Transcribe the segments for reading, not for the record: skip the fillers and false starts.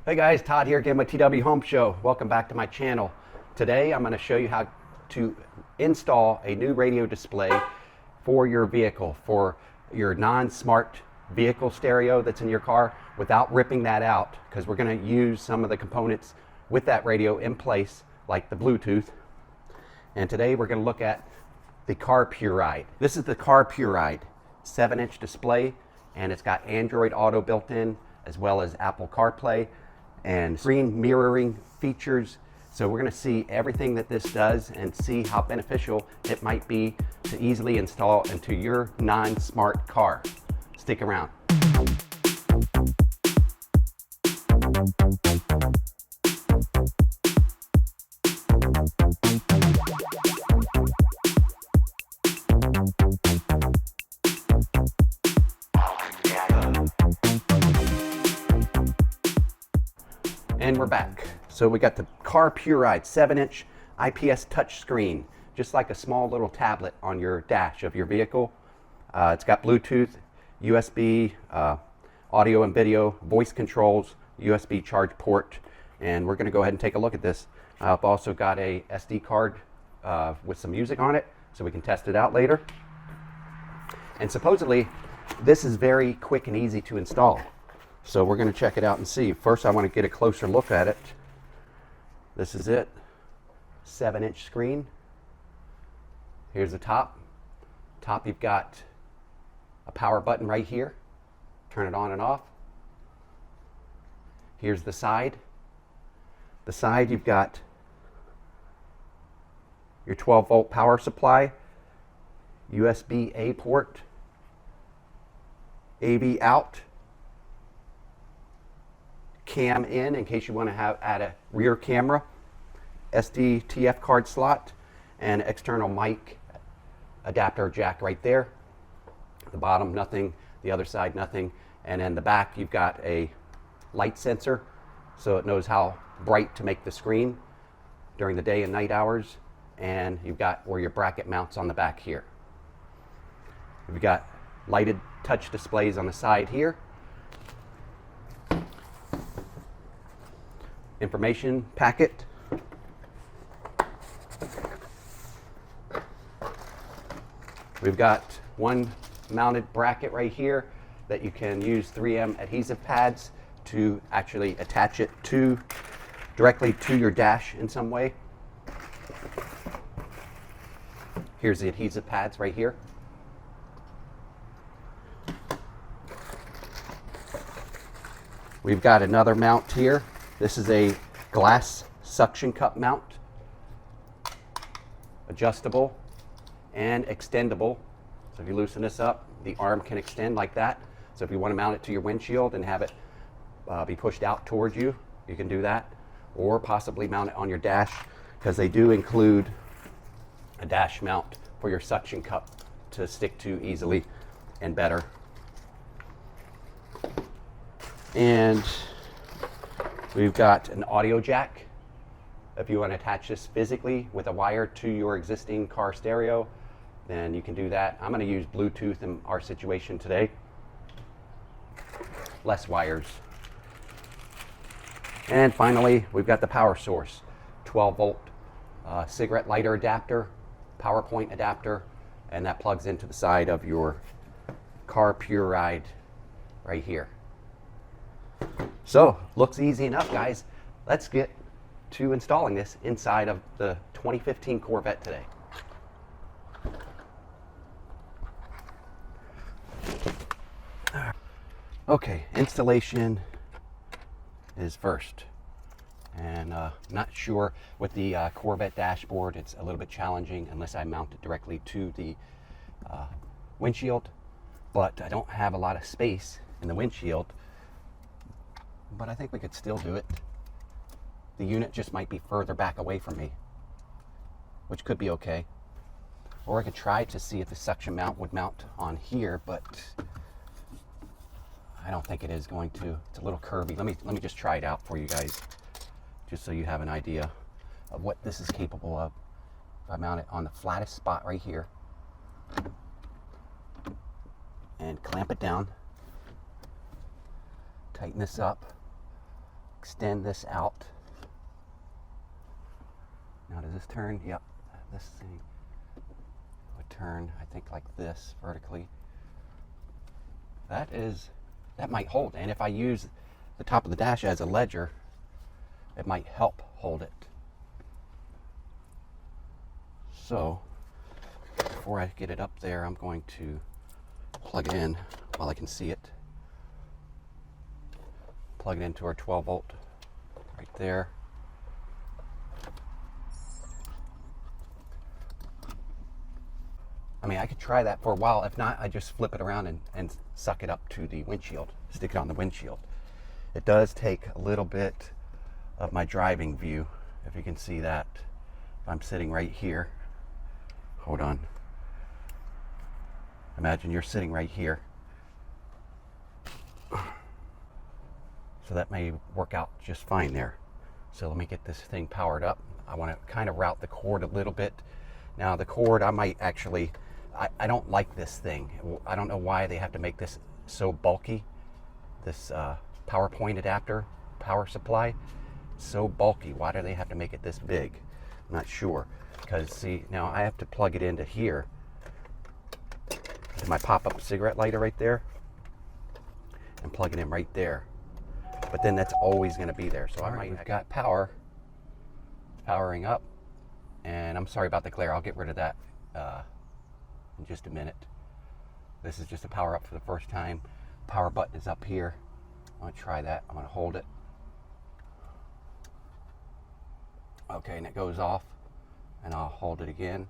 Hey guys, Todd here again with TW Home Show. Welcome back to my channel. Today I'm going to show you how to install a new radio display for your vehicle, for your non-smart vehicle stereo that's in your car, without ripping that out, because we're going to use some of the components with that radio in place, like the Bluetooth. And today we're going to look at the Carpuride. This is the Carpuride 7-inch display, and it's got Android Auto built in, as well as Apple Carplay and screen mirroring features. So we're going to see everything that this does and see how beneficial it might be to easily install into your non-smart car. Stick around. And we're back. So we got the Carpuride 7-inch IPS touchscreen, just like a small little tablet on your dash of your vehicle. It's got Bluetooth, USB, audio and video, voice controls, USB charge port, and we're going to go ahead and take a look at this. I've also got a SD card with some music on it, so we can test it out later. And supposedly, this is very quick and easy to install. So we're going to check it out and see. First, I want to get a closer look at it. This is it. 7-inch screen. Here's the top. Top, you've got a power button right here. Turn it on and off. Here's the side. The side, you've got your 12-volt power supply, USB-A port, AV out, cam in case you want to add a rear camera, SD/TF card slot, and external mic adapter jack right there. The bottom, nothing. The other side, nothing. And then the back, you've got a light sensor, so it knows how bright to make the screen during the day and night hours. And you've got where your bracket mounts on the back here. You've got lighted touch displays on the side here. Information packet. We've got one mounted bracket right here that you can use 3M adhesive pads to actually attach it directly to your dash in some way. Here's the adhesive pads right here. We've got another mount here. This is a glass suction cup mount, adjustable and extendable. So if you loosen this up, the arm can extend like that. So if you want to mount it to your windshield and have it be pushed out towards you, you can do that. Or possibly mount it on your dash, because they do include a dash mount for your suction cup to stick to easily and better. And we've got an audio jack. If you want to attach this physically with a wire to your existing car stereo, then you can do that. I'm going to use Bluetooth in our situation today. Less wires. And finally, we've got the power source. 12-volt cigarette lighter adapter, power point adapter, and that plugs into the side of your Carpuride right here. So, looks easy enough, guys. Let's get to installing this inside of the 2015 Corvette today. Okay, installation is first. And not sure with the Corvette dashboard, it's a little bit challenging unless I mount it directly to the windshield. But I don't have a lot of space in the windshield. But I think we could still do it. The unit just might be further back away from me, which could be okay. Or I could try to see if the suction mount would mount on here, but I don't think it is going to. It's a little curvy. Let me just try it out for you guys, just so you have an idea of what this is capable of. If I mount it on the flattest spot right here and clamp it down, tighten this up, extend this out. Now does this turn? Yep, this thing would turn, I think, like this vertically. That might hold, and if I use the top of the dash as a ledger, it might help hold it. So before I get it up there, I'm going to plug it in while I can see it. Plug it into our 12 volt right there. I mean, I could try that for a while. If not, I just flip it around and suck it up to the windshield, stick it on the windshield. It does take a little bit of my driving view, if you can see that. If I'm sitting right here, hold on. Imagine you're sitting right here. So that may work out just fine there. So let me get this thing powered up. I want to kind of route the cord a little bit. Now the cord, I might actually, I don't like this thing. I don't know why they have to make this so bulky. This power point adapter, power supply, so bulky. Why do they have to make it this big? I'm not sure. Because see, now I have to plug it into here. My pop-up cigarette lighter right there. And plug it in right there. But then that's always going to be there. So we've got power. It's powering up. And I'm sorry about the glare. I'll get rid of that in just a minute. This is just a power up for the first time. Power button is up here. I'm going to try that. I'm going to hold it. Okay, and it goes off. And I'll hold it again.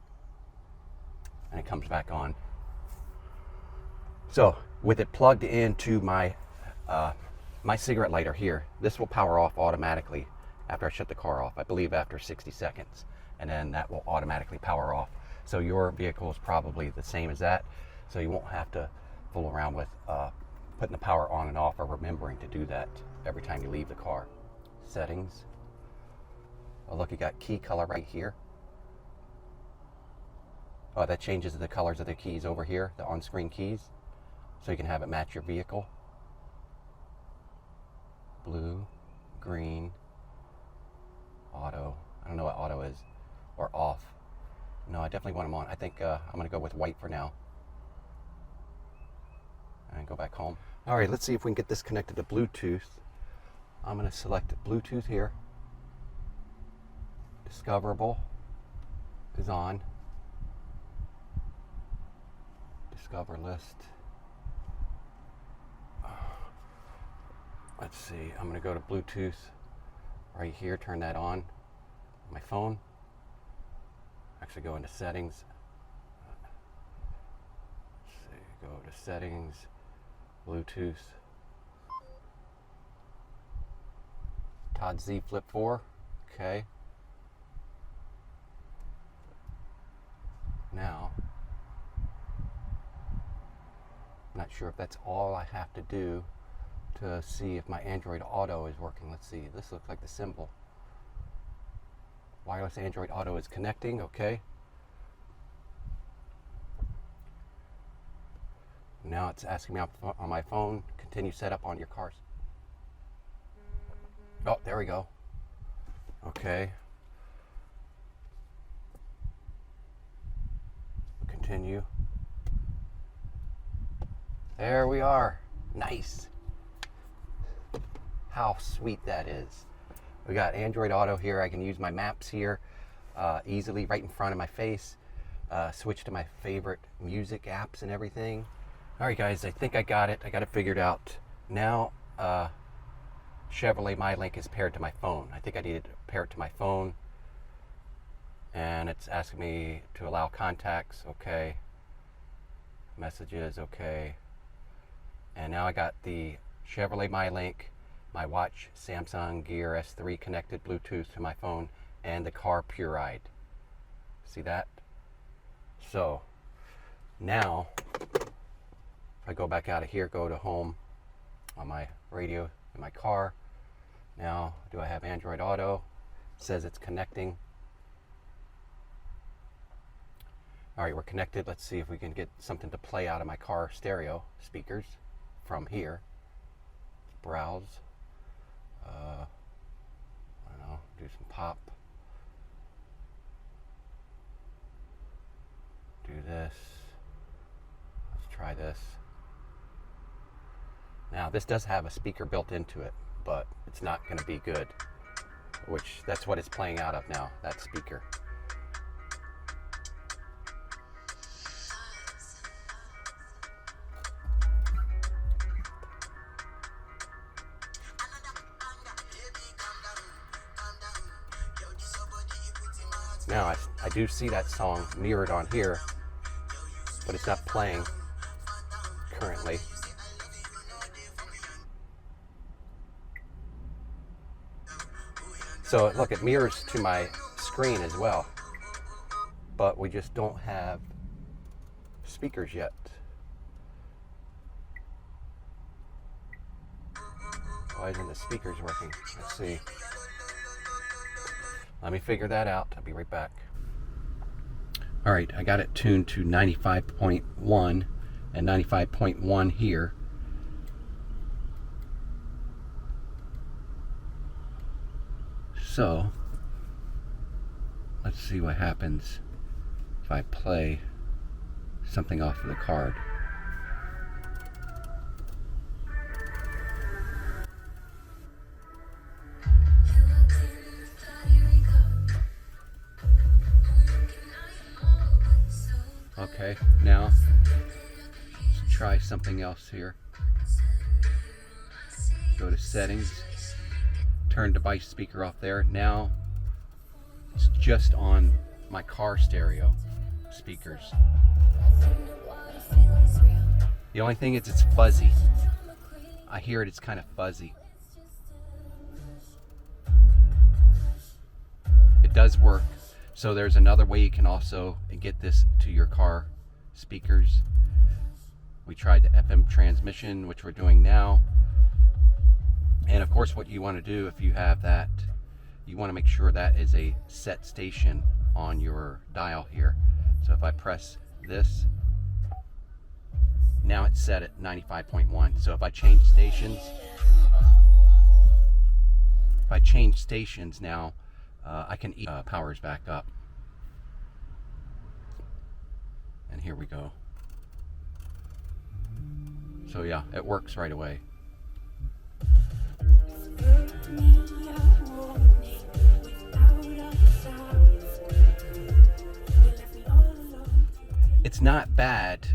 And it comes back on. So with it plugged into my my cigarette lighter here, this will power off automatically after I shut the car off. I believe after 60 seconds. And then that will automatically power off. So your vehicle is probably the same as that. So you won't have to fool around with putting the power on and off or remembering to do that every time you leave the car. Settings. Oh, look, you got key color right here. Oh, that changes the colors of the keys over here, the on-screen keys. So you can have it match your vehicle. Blue, green, auto. I don't know what auto is. Or off. No, I definitely want them on. I think I'm going to go with white for now. And go back home. All right, let's see if we can get this connected to Bluetooth. I'm going to select Bluetooth here. Discoverable is on. Discover list. Let's see, I'm going to go to Bluetooth right here, turn that on. My phone. Actually go into settings. Let's see, go to settings, Bluetooth. Todd Z Flip 4. Okay. Now, I'm not sure if that's all I have to do to see if my Android Auto is working. Let's see, this looks like the symbol. Wireless Android Auto is connecting, okay. Now it's asking me on my phone, continue setup on your cars. Oh, there we go. Okay. Continue. There we are. Nice. How sweet that is. We got Android Auto here. I can use my maps here easily right in front of my face. Switch to my favorite music apps and everything. All right, guys, I think I got it. I got it figured out. Now, Chevrolet MyLink is paired to my phone. I think I needed to pair it to my phone. And it's asking me to allow contacts. Okay. Messages. Okay. And now I got the Chevrolet MyLink, my watch, Samsung Gear S3 connected Bluetooth to my phone, and the Carpuride. See that? So now, if I go back out of here, go to home on my radio in my car. Now, do I have Android Auto? It says it's connecting. All right, we're connected. Let's see if we can get something to play out of my car stereo speakers from here. Browse. top. Do this. Let's try this. Now this does have a speaker built into it, but it's not going to be good, which that's what it's playing out of now, that speaker. Now I do see that song mirrored on here, but it's not playing currently. So look, it mirrors to my screen as well, but we just don't have speakers yet. Why isn't the speakers working? Let's see. Let me figure that out. I'll be right back. All right, I got it tuned to 95.1 and 95.1 here. So, let's see what happens if I play something off of the card. Okay, now let's try something else here. Go to settings, turn device speaker off there. Now it's just on my car stereo speakers. The only thing is it's fuzzy. I hear it's kind of fuzzy. It does work. So there's another way you can also get this to your car speakers. We tried the FM transmission, which we're doing now. And of course, what you want to do if you have that, you want to make sure that is a set station on your dial here. So if I press this, now it's set at 95.1. So if I change stations, now I can powers back up. And here we go. So yeah, it works right away. It's not bad,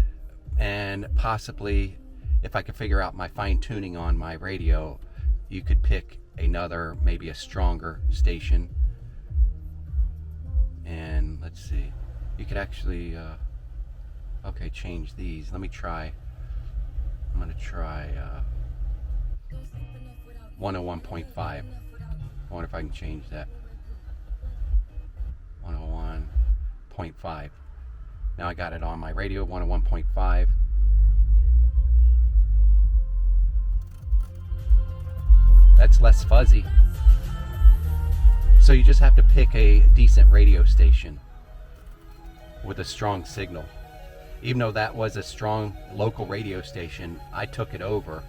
and possibly if I could figure out my fine tuning on my radio, you could pick another, maybe a stronger station. And let's see, you could actually okay, change these. Let me try. I'm gonna try 101.5. I wonder if I can change that. 101.5. Now I got it on my radio, 101.5. That's less fuzzy. So you just have to pick a decent radio station with a strong signal. Even though that was a strong local radio station, I took it over.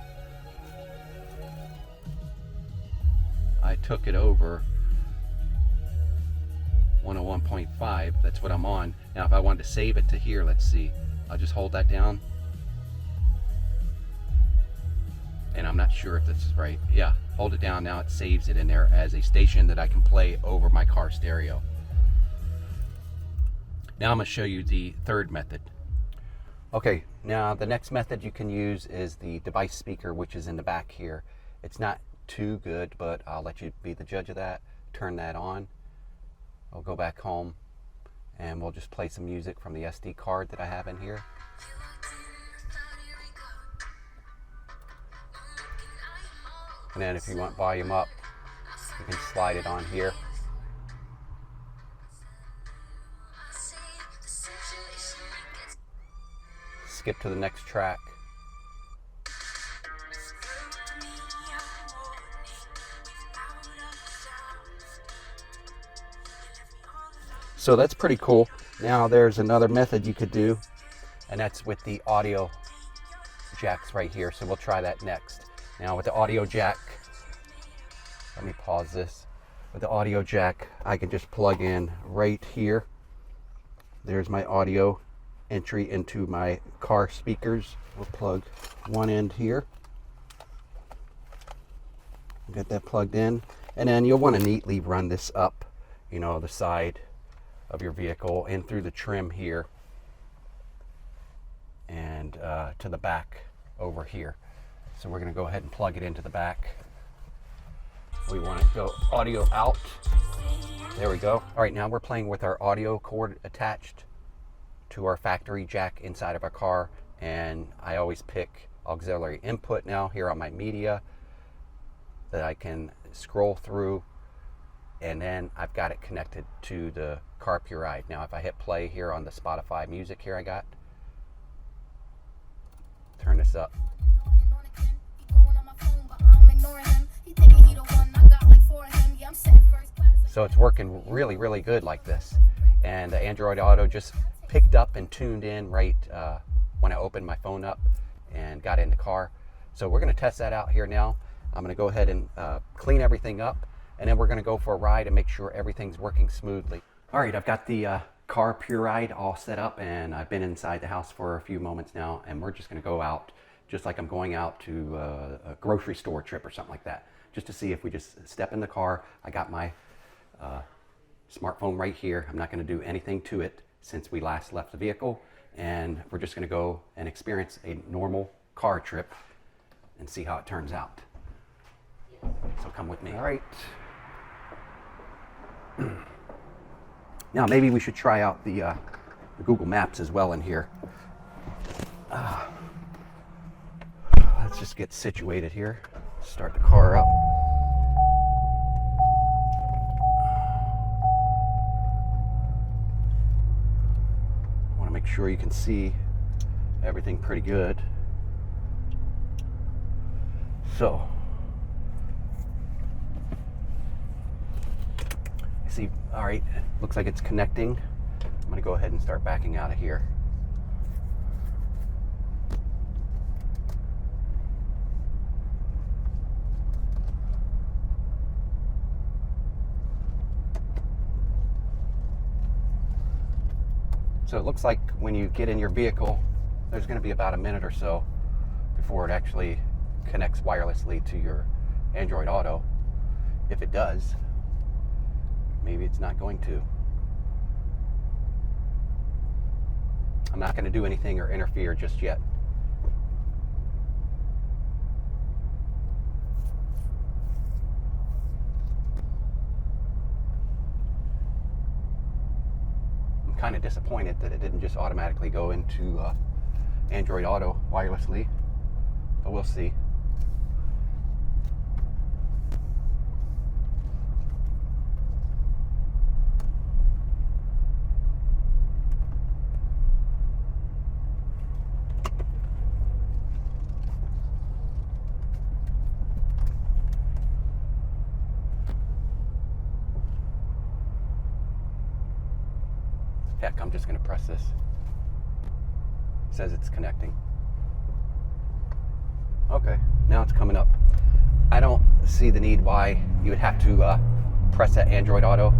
I took it over 101.5. That's what I'm on. Now if I wanted to save it to here, let's see. I'll just hold that down. And I'm not sure if this is right. Yeah, hold it down. Now it saves it in there as a station that I can play over my car stereo. Now I'm going to show you the third method. Okay, now the next method you can use is the device speaker, which is in the back here. It's not too good, but I'll let you be the judge of that. Turn that on. I'll go back home and we'll just play some music from the SD card that I have in here. And then if you want volume up, you can slide it on here. Skip to the next track. So that's pretty cool. Now there's another method you could do, and that's with the audio jacks right here. So we'll try that next. Now with the audio jack, let me pause this. with the audio jack, I can just plug in right here. There's my audio entry into my car speakers. We'll plug one end here. Get that plugged in. And then you'll want to neatly run this up, you know, the side of your vehicle and through the trim here and to the back over here. So we're going to go ahead and plug it into the back. We want to go audio out. There we go. All right, now we're playing with our audio cord attached to our factory jack inside of our car, and I always pick auxiliary input now here on my media that I can scroll through, and then I've got it connected to the Carpuride. Now if I hit play here on the Spotify music here, I got, turn this up. So it's working really, really good like this. And the Android Auto just picked up and tuned in right when I opened my phone up and got in the car. So we're going to test that out here now. I'm going to go ahead and clean everything up, and then we're going to go for a ride and make sure everything's working smoothly. All right, I've got the Carpuride all set up, and I've been inside the house for a few moments now, and we're just going to go out just like I'm going out to a grocery store trip or something like that, just to see if we just step in the car. I got my smartphone right here. I'm not going to do anything to it since we last left the vehicle, and we're just going to go and experience a normal car trip and see how it turns out. So come with me. All right. Now maybe we should try out the Google Maps as well in here. Let's just get situated here. Start the car up. I want to make sure you can see everything pretty good. So, I see, all right, looks like it's connecting. I'm going to go ahead and start backing out of here. So it looks like when you get in your vehicle, there's going to be about a minute or so before it actually connects wirelessly to your Android Auto. If it does, maybe it's not going to. I'm not going to do anything or interfere just yet. Kind of disappointed that it didn't just automatically go into Android Auto wirelessly, but we'll see. Heck, I'm just going to press this. It says it's connecting. Okay, now it's coming up. I don't see the need why you would have to press that Android Auto.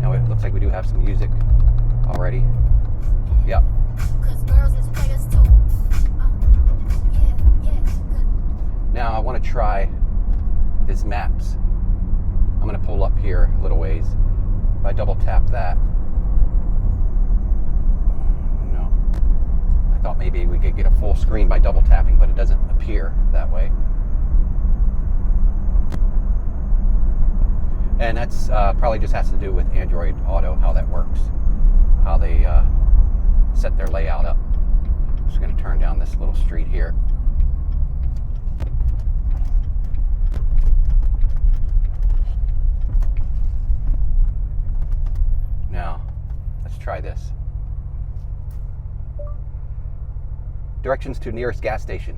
Now it looks like we do have some music already. Yep. Now I want to try this maps. I'm going to pull up here a little ways. If I double tap that, I thought maybe we could get a full screen by double tapping, but it doesn't appear that way. And that's probably just has to do with Android Auto, how that works, how they set their layout up. I'm just going to turn down this little street here. Now, let's try this. Directions to nearest gas station.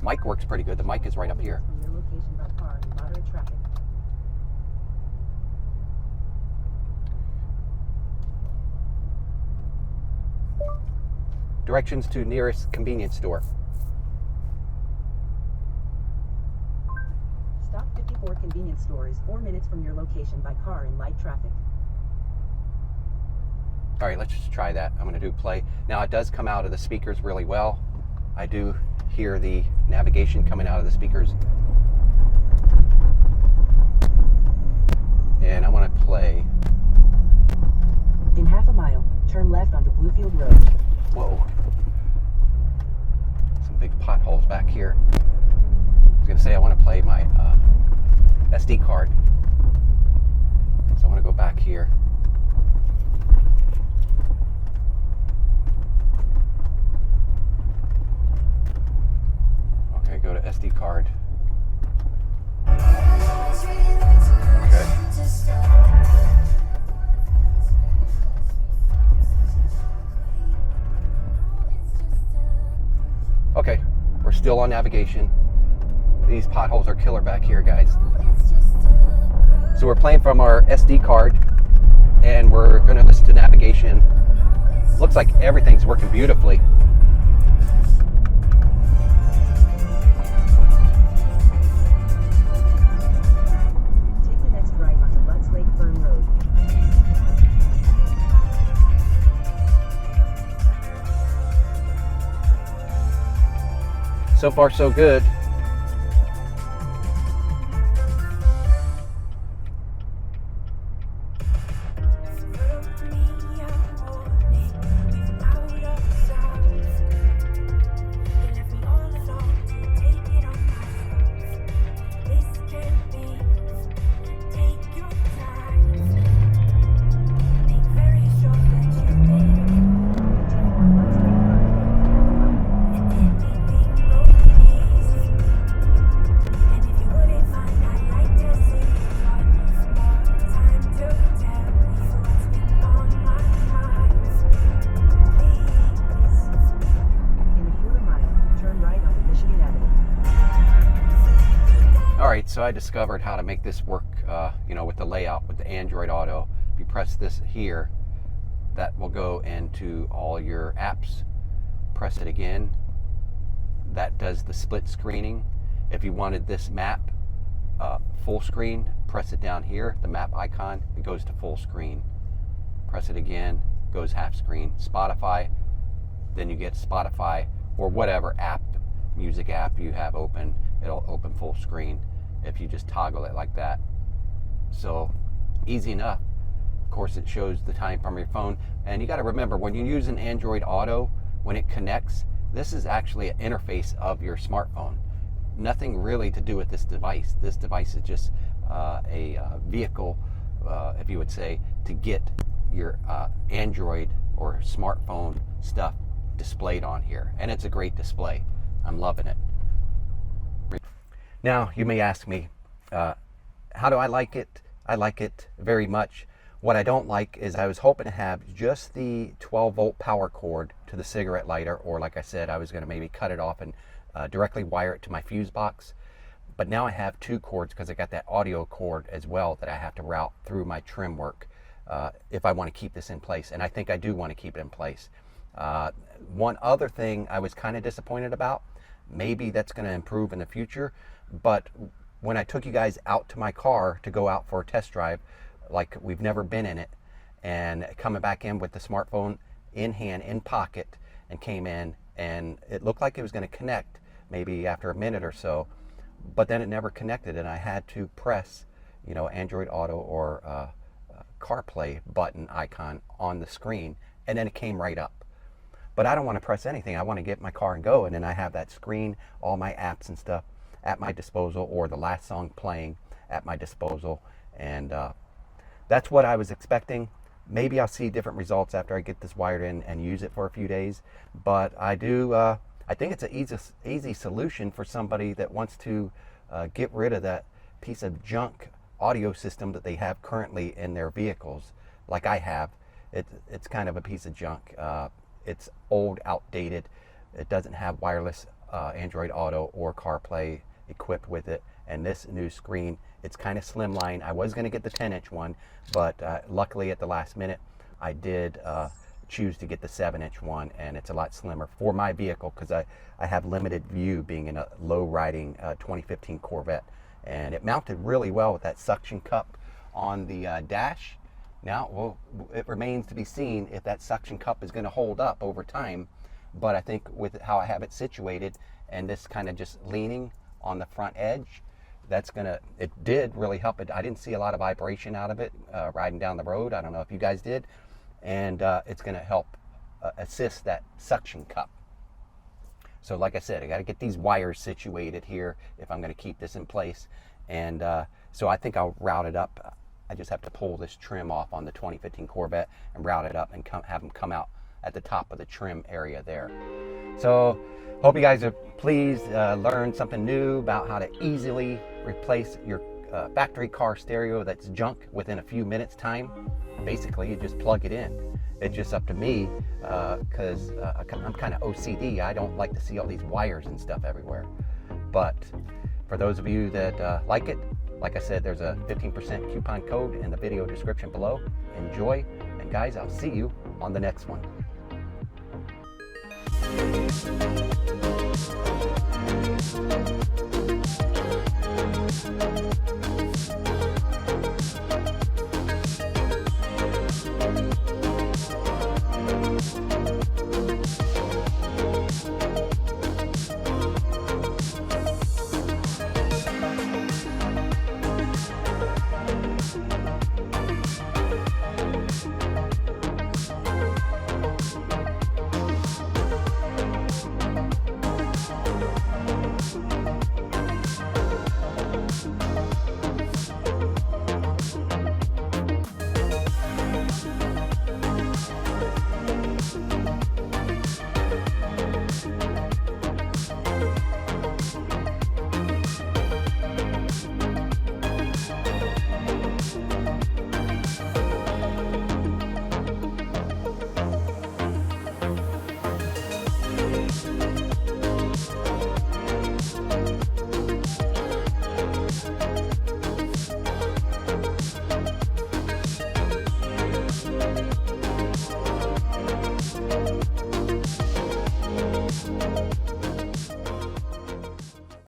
Mic works pretty good. The mic is right up here. From your location by car in moderate traffic. Directions to nearest convenience store. Stop 54 convenience store is 4 minutes from your location by car in light traffic. All right, let's just try that. I'm gonna do play. Now it does come out of the speakers really well. I do hear the navigation coming out of the speakers. And I wanna play. In half a mile, turn left onto Bluefield Road. Whoa. Some big potholes back here. I was gonna say I wanna play my SD card. So I wanna go back here. Okay, go to SD card. Okay. Okay, we're still on navigation. These potholes are killer back here, guys. So we're playing from our SD card, and we're gonna listen to navigation. Looks like everything's working beautifully. Take the next right onto Lutz Lake Fern Road. So far, so good. So I discovered how to make this work, with the layout, with the Android Auto. If you press this here, that will go into all your apps. Press it again. That does the split screening. If you wanted this map full screen, press it down here, the map icon, it goes to full screen. Press it again, goes half screen. Spotify, then you get Spotify or whatever app, music app you have open, it'll open full screen if you just toggle it like that. So easy enough. Of course, it shows the time from your phone. And you got to remember, when you use an Android Auto, when it connects, this is actually an interface of your smartphone. Nothing really to do with this device. This device is just a vehicle, if you would say, to get your Android or smartphone stuff displayed on here. And it's a great display. I'm loving it. Now, you may ask me, how do I like it? I like it very much. What I don't like is I was hoping to have just the 12-volt power cord to the cigarette lighter, or like I said, I was going to maybe cut it off and directly wire it to my fuse box. But now I have two cords because I got that audio cord as well that I have to route through my trim work if I want to keep this in place. And I think I do want to keep it in place. One other thing I was kind of disappointed about, maybe that's going to improve in the future, but when I took you guys out to my car to go out for a test drive, like we've never been in it, and coming back in with the smartphone in hand, in pocket, and came in, and it looked like it was going to connect maybe after a minute or so, but then it never connected, and I had to press, Android Auto or Carplay button icon on the screen, and then it came right up. But I don't want to press anything. I want to get my car and go, and then I have that screen, all my apps and stuff at my disposal, or the last song playing at my disposal, and that's what I was expecting. Maybe I'll see different results after I get this wired in and use it for a few days, but I think it's an easy solution for somebody that wants to get rid of that piece of junk audio system that they have currently in their vehicles, like I have. It's kind of a piece of junk. It's old, outdated. It doesn't have wireless Android Auto or CarPlay equipped with it, and this new screen, it's kind of slimline. I was going to get the 10-inch one, but luckily at the last minute I did choose to get the 7-inch one, and it's a lot slimmer for my vehicle because I have limited view being in a low riding 2015 Corvette, and it mounted really well with that suction cup on the dash. Now, well, it remains to be seen if that suction cup is going to hold up over time, but I think with how I have it situated and this kind of just leaning on the front edge, it did really help it. I didn't see a lot of vibration out of it riding down the road. I don't know if you guys did. And it's going to help assist that suction cup. So like I said, I got to get these wires situated here if I'm going to keep this in place. And so I think I'll route it up. I just have to pull this trim off on the 2015 Corvette and route it up and have them come out at the top of the trim area there. So hope you guys are pleased, learned something new about how to easily replace your factory car stereo that's junk within a few minutes time. Basically, you just plug it in. It's just up to me because I'm kind of OCD. I don't like to see all these wires and stuff everywhere. But for those of you that like it, like I said, there's a 15% coupon code in the video description below. Enjoy, and guys, I'll see you on the next one.